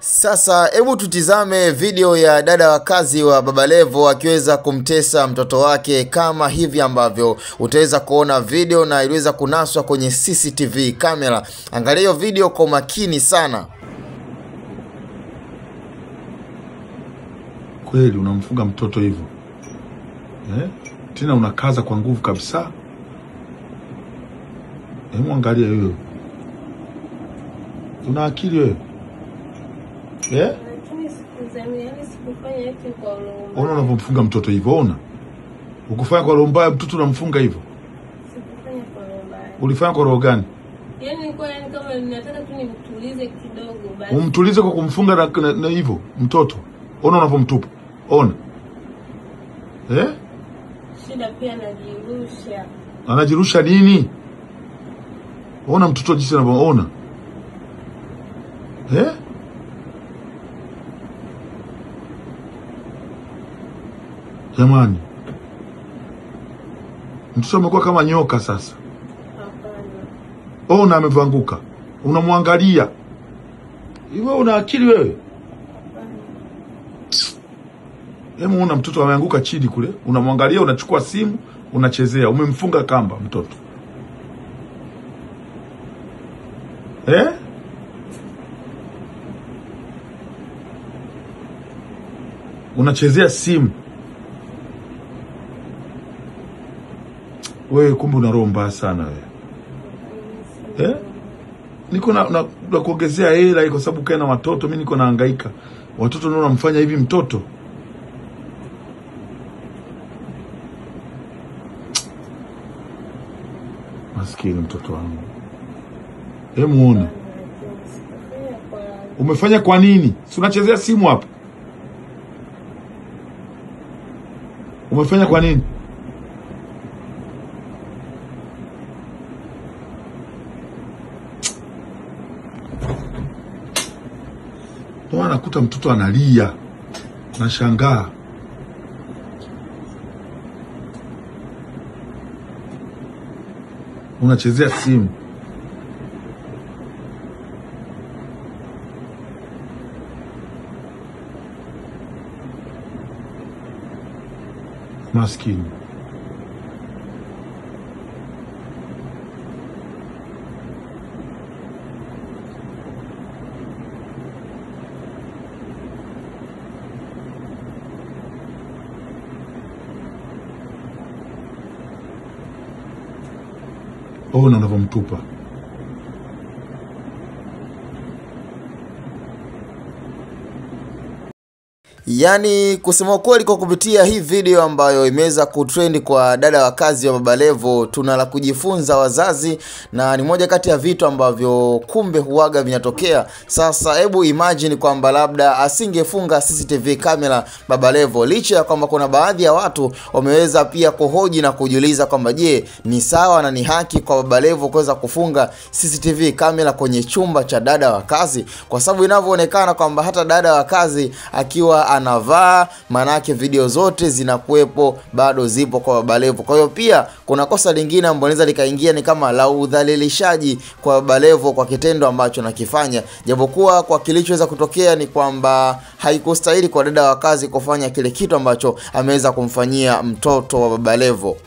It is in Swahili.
Sasa hebu tutizame video ya dada wa kazi wa Baba Levo akiweza kumtesa mtoto wake kama hivi ambavyo utaweza kuona video na iliweza kunaswa kwenye CCTV kamera. Angalia hiyo video kwa makini sana. Kweli unamfunga mtoto hivyo? Tena unakaza kwa nguvu kabisa. Hebu angalia hiyo. Una akili wewe? Ona unapomfunga mtoto hivyo, ona. Ukufanya kwa roho mbaya mtoto unamfunga hivyo. Sikufanya kwa roho mbaya. Ulifanya kwa roho gani? Yaani kama ninataka tu nimtulize kidogo basi. Umtulize kwa kumfunga na hivyo mtoto. Ona unapomtupa. Ona. Shida pia anajirusha. Anajirusha nini? Ona mtoto jinsi anavyoona. Jamani. Mtoto amekuwa kama nyoka sasa. Hapana. Ona amevanguka. Unamwangalia. Wewe una akili wewe? Hemu una mtoto ameanguka chini kule. Unamwangalia, unachukua simu, unachezea. Umemfunga kamba mtoto. Unachezea simu. Wewe kumbe una roho mbaya sana wewe. Niko na kuongezea hela kwa sababu kae na watoto, mimi niko nahangaika. Watoto ndio wanamfanya hivi mtoto. Maskini mtoto wangu. Muone. Umefanya kwa nini? Si unachezea simu hapa. Umefanya kwa nini? Ndio anakuta mtoto analia. Nashangaa. Unachezea simu. Maskini. Ona unavyomtupa. Yani kusema kweli, kwa kupitia hii video ambayo imeweza kutrend kwa dada wa kazi wa Baba Levo, tuna la kujifunza wazazi, na ni moja kati ya vitu ambavyo kumbe huaga vinatokea. Sasa hebu imagine kwamba labda asingefunga CCTV kamera Baba Levo, licha ya kwamba kuna baadhi ya watu wameweza pia kuhoji na kujiuliza kwamba je, ni sawa na ni haki kwa Baba Levo kuweza kufunga CCTV kamera kwenye chumba cha dada wa kazi, kwa sababu inavyoonekana kwamba hata dada wa kazi akiwa anavaa, manake video zote zinakuepo, bado zipo kwa Baba Levo. Kwa hiyo pia kuna kosa lingine ambalo linaweza likaingia, ni kama la udhalilishaji kwa Baba Levo kwa kitendo ambacho nakifanya, japokuwa kwa kilichoweza kutokea ni kwamba haikustahili kwa dada wa kazi kufanya kile kitu ambacho ameweza kumfanyia mtoto wa Baba Levo.